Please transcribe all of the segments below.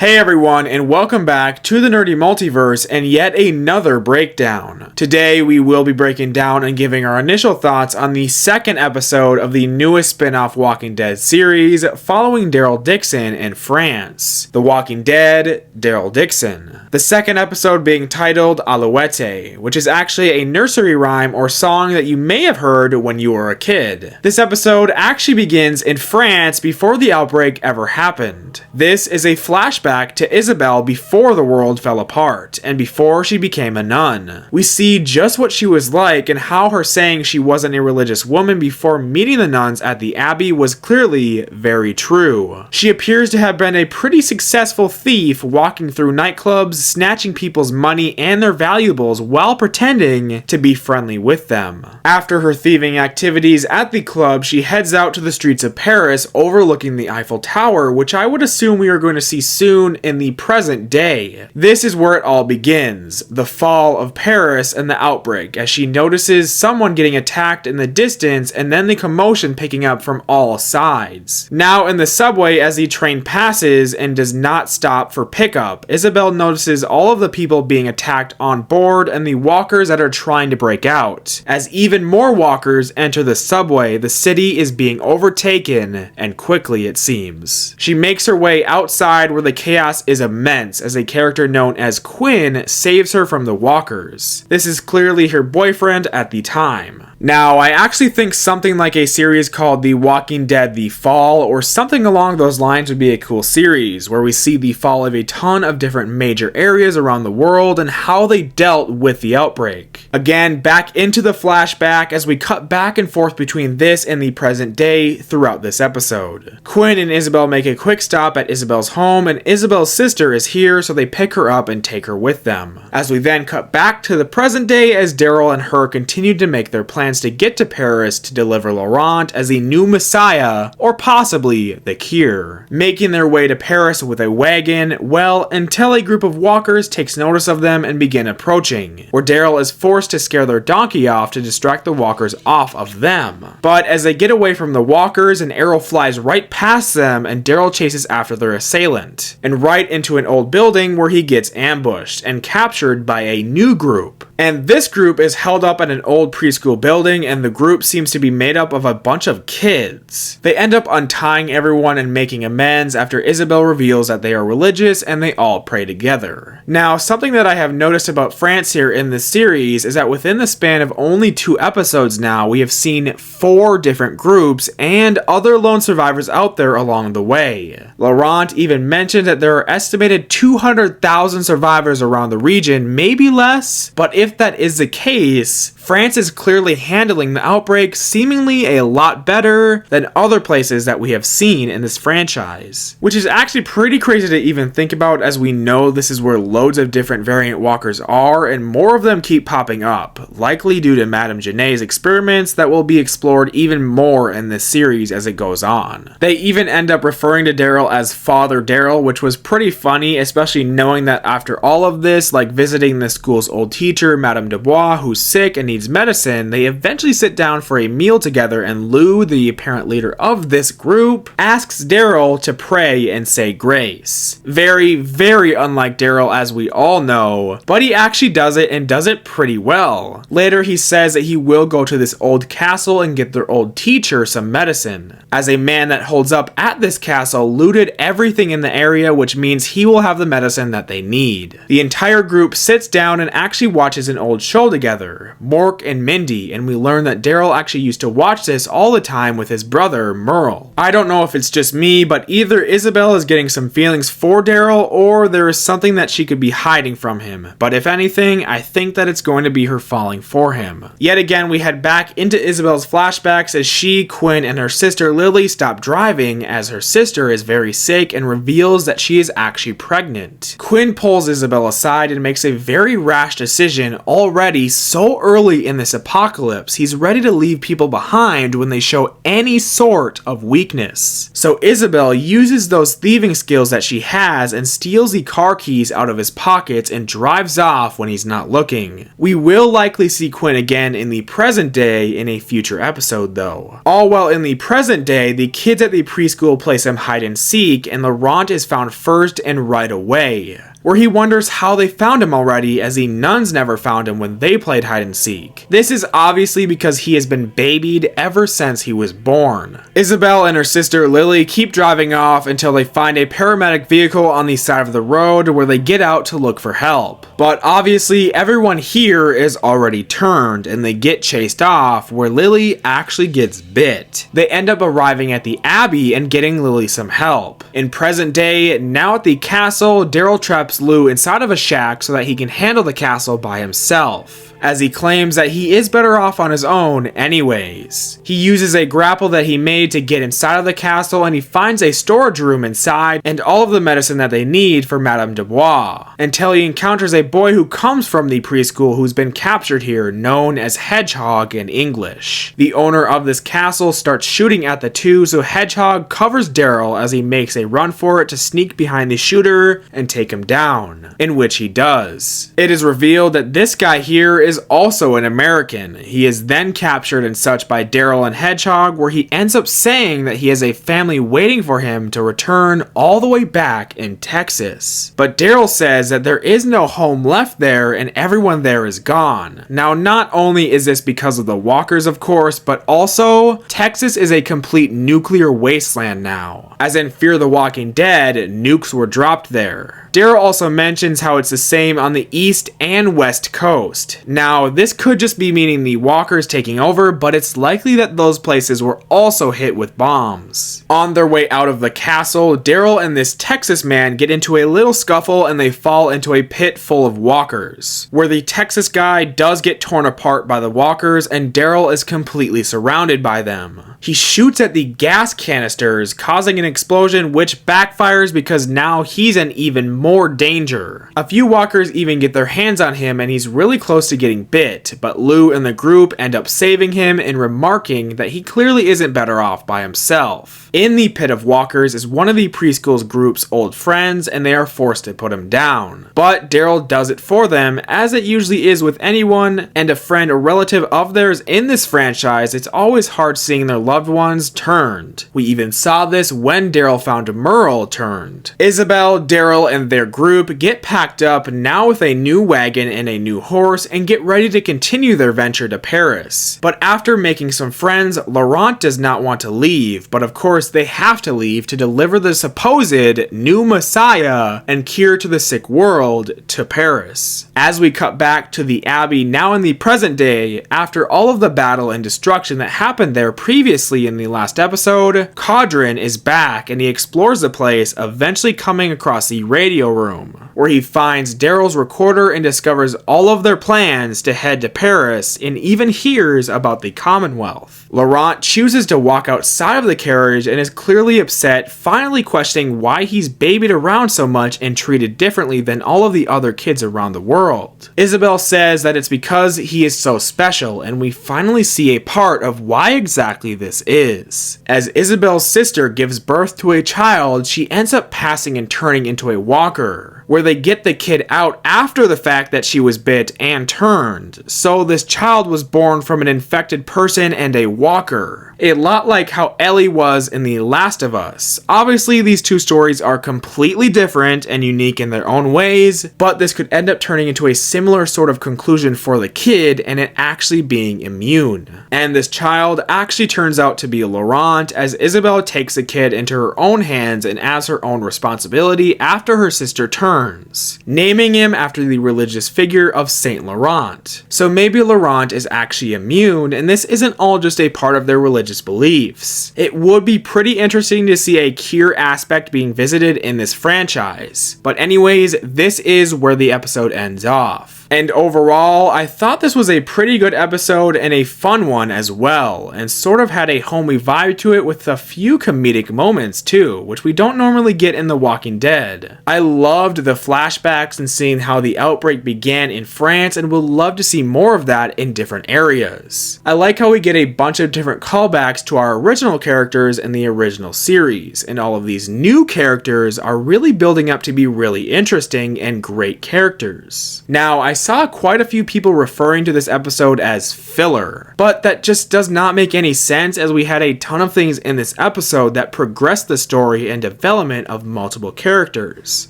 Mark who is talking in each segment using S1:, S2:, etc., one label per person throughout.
S1: Hey everyone, and welcome back to the Nerdy Multiverse and yet another breakdown. Today we will be breaking down and giving our initial thoughts on the second episode of the newest spin-off Walking Dead series following Daryl Dixon in France. The Walking Dead, Daryl Dixon. The second episode being titled Alouette, which is actually a nursery rhyme or song that you may have heard when you were a kid. This episode actually begins in France before the outbreak ever happened. This is a flashback to Isabelle before the world fell apart and before she became a nun. We see just what she was like and how her saying she wasn't a religious woman before meeting the nuns at the Abbey was clearly very true. She appears to have been a pretty successful thief, walking through nightclubs, snatching people's money and their valuables while pretending to be friendly with them. After her thieving activities at the club, she heads out to the streets of Paris overlooking the Eiffel Tower, which I would assume we are going to see soon in the present day. This is where it all begins, the fall of Paris and the outbreak, as she notices someone getting attacked in the distance and then the commotion picking up from all sides. Now in the subway, as the train passes and does not stop for pickup, Isabelle notices all of the people being attacked on board and the walkers that are trying to break out. As even more walkers enter the subway, the city is being overtaken, and quickly it seems. She makes her way outside where the chaos is immense as a character known as Quinn saves her from the walkers. This is clearly her boyfriend at the time. Now, I actually think something like a series called The Walking Dead The Fall or something along those lines would be a cool series, where we see the fall of a ton of different major areas around the world and how they dealt with the outbreak. Again, back into the flashback as we cut back and forth between this and the present day throughout this episode. Quinn and Isabelle make a quick stop at Isabelle's home, and Isabelle's sister is here, so they pick her up and take her with them. As we then cut back to the present day as Daryl and her continue to make their plans to get to Paris to deliver Laurent as the new messiah, or possibly the cure. Making their way to Paris with a wagon, well, until a group of walkers takes notice of them and begin approaching, where Daryl is forced to scare their donkey off to distract the walkers off of them. But as they get away from the walkers, an arrow flies right past them and Daryl chases after their assailant, and right into an old building where he gets ambushed and captured by a new group. And this group is held up at an old preschool building, and the group seems to be made up of a bunch of kids. They end up untying everyone and making amends after Isabelle reveals that they are religious and they all pray together. Now, something that I have noticed about France here in this series is that within the span of only 2 episodes now, we have seen 4 different groups and other lone survivors out there along the way. Laurent even mentioned that there are estimated 200,000 survivors around the region, maybe less, but if that is the case, France is clearly handling the outbreak seemingly a lot better than other places that we have seen in this franchise. Which is actually pretty crazy to even think about, as we know this is where loads of different variant walkers are and more of them keep popping up, likely due to Madame Janae's experiments that will be explored even more in this series as it goes on. They even end up referring to Daryl as Father Daryl, which was pretty funny, especially knowing that after all of this, like visiting the school's old teacher, Madame Dubois, who's sick and needs medicine, they eventually sit down for a meal together, and Lou, the apparent leader of this group, asks Daryl to pray and say grace. Very, very unlike Daryl, as we all know, but he actually does it and does it pretty well. Later he says that he will go to this old castle and get their old teacher some medicine. As a man that holds up at this castle looted everything in the area, which means he will have the medicine that they need. The entire group sits down and actually watches an old show together, Mork and Mindy, and we learn that Daryl actually used to watch this all the time with his brother Merle. I don't know if it's just me, but either Isabelle is getting some feelings for Daryl or there is something that she could be hiding from him, but if anything, I think that it's going to be her falling for him. Yet again, we head back into Isabelle's flashbacks as she, Quinn, and her sister Lily stop driving as her sister is very sick and reveals that she is actually pregnant. Quinn pulls Isabelle aside and makes a very rash decision Logan already so early in this apocalypse. He's ready to leave people behind when they show any sort of weakness. So Isabelle uses those thieving skills that she has and steals the car keys out of his pockets and drives off when he's not looking. We will likely see Quinn again in the present day in a future episode though. All while in the present day, the kids at the preschool play some hide and seek and Laurent is found first and right away, where he wonders how they found him already as the nuns never found him when they played hide and seek. This is obviously because he has been babied ever since he was born. Isabelle and her sister Lily keep driving off until they find a paramedic vehicle on the side of the road where they get out to look for help. But obviously everyone here is already turned and they get chased off, where Lily actually gets bit. They end up arriving at the Abbey and getting Lily some help. In present day, now at the castle, Daryl traps Lou inside of a shack so that he can handle the castle by himself, as he claims that he is better off on his own anyways. He uses a grapple that he made to get inside of the castle and he finds a storage room inside and all of the medicine that they need for Madame Dubois, until he encounters a boy who comes from the preschool who's been captured here, known as Hedgehog in English. The owner of this castle starts shooting at the two, so Hedgehog covers Daryl as he makes a run for it to sneak behind the shooter and take him down, in which he does. It is revealed that this guy here is also an American. He is then captured and such by Daryl and Hedgehog, where he ends up saying that he has a family waiting for him to return all the way back in Texas. But Daryl says that there is no home left there and everyone there is gone. Now, not only is this because of the walkers, of course, but also Texas is a complete nuclear wasteland now. As in Fear the Walking Dead, nukes were dropped there. Daryl also mentions how it's the same on the east and west coast. Now, this could just be meaning the walkers taking over, but it's likely that those places were also hit with bombs. On their way out of the castle, Daryl and this Texas man get into a little scuffle and they fall into a pit full of walkers, where the Texas guy does get torn apart by the walkers and Daryl is completely surrounded by them. He shoots at the gas canisters, causing an explosion which backfires because now he's in even more danger. A few walkers even get their hands on him and he's really close to getting bit, but Lou and the group end up saving him and remarking that he clearly isn't better off by himself. In the pit of walkers is one of the preschool's group's old friends and they are forced to put him down. But Daryl does it for them, as it usually is with anyone and a friend or relative of theirs in this franchise. It's always hard seeing their loved ones turned. We even saw this when Daryl found Merle turned. Isabelle, Daryl, and their group get packed up now with a new wagon and a new horse and get ready to continue their venture to Paris. But after making some friends, Laurent does not want to leave, but of course they have to leave to deliver the supposed new Messiah and cure to the sick world to Paris. As we cut back to the Abbey now in the present day, after all of the battle and destruction that happened there previously in the last episode, Caudron is back and he explores the place, eventually coming across the radio room, where he finds Daryl's recorder and discovers all of their plans to head to Paris and even hears about the Commonwealth. Laurent chooses to walk outside of the carriage and is clearly upset, finally questioning why he's babied around so much and treated differently than all of the other kids around the world. Isabelle says that it's because he is so special, and we finally see a part of why exactly this is. As Isabelle's sister gives birth to a child, she ends up passing and turning into a walker, where they get the kid out after the fact that she was bit and turned. So this child was born from an infected person and a walker. A lot like how Ellie was in The Last of Us. Obviously, these two stories are completely different and unique in their own ways, but this could end up turning into a similar sort of conclusion for the kid and it actually being immune. And this child actually turns out to be Laurent, as Isabelle takes the kid into her own hands and as her own responsibility after her sister turns, naming him after the religious figure of Saint Laurent. So maybe Laurent is actually immune and this isn't all just a part of their religious beliefs. It would be pretty interesting to see a cure aspect being visited in this franchise. But anyways, this is where the episode ends off. And overall, I thought this was a pretty good episode and a fun one as well, and sort of had a homely vibe to it with a few comedic moments too, which we don't normally get in The Walking Dead. I loved the flashbacks and seeing how the outbreak began in France, and would love to see more of that in different areas. I like how we get a bunch of different callbacks to our original characters in the original series, and all of these new characters are really building up to be really interesting and great characters. Now, I saw quite a few people referring to this episode as filler, but that just does not make any sense, as we had a ton of things in this episode that progressed the story and development of multiple characters.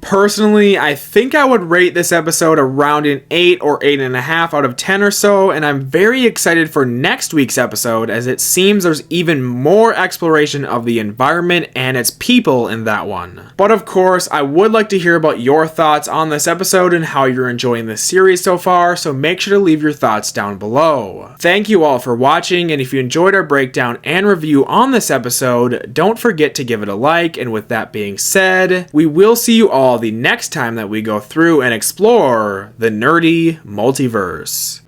S1: Personally, I think I would rate this episode around an 8 or 8.5 out of 10 or so, and I'm very excited for next week's episode, as it seems there's even more exploration of the environment and its people in that one. But of course, I would like to hear about your thoughts on this episode and how you're enjoying this series so far, so make sure to leave your thoughts down below. Thank you all for watching, and if you enjoyed our breakdown and review on this episode, don't forget to give it a like, and with that being said, we will see you all the next time that we go through and explore the nerdy multiverse.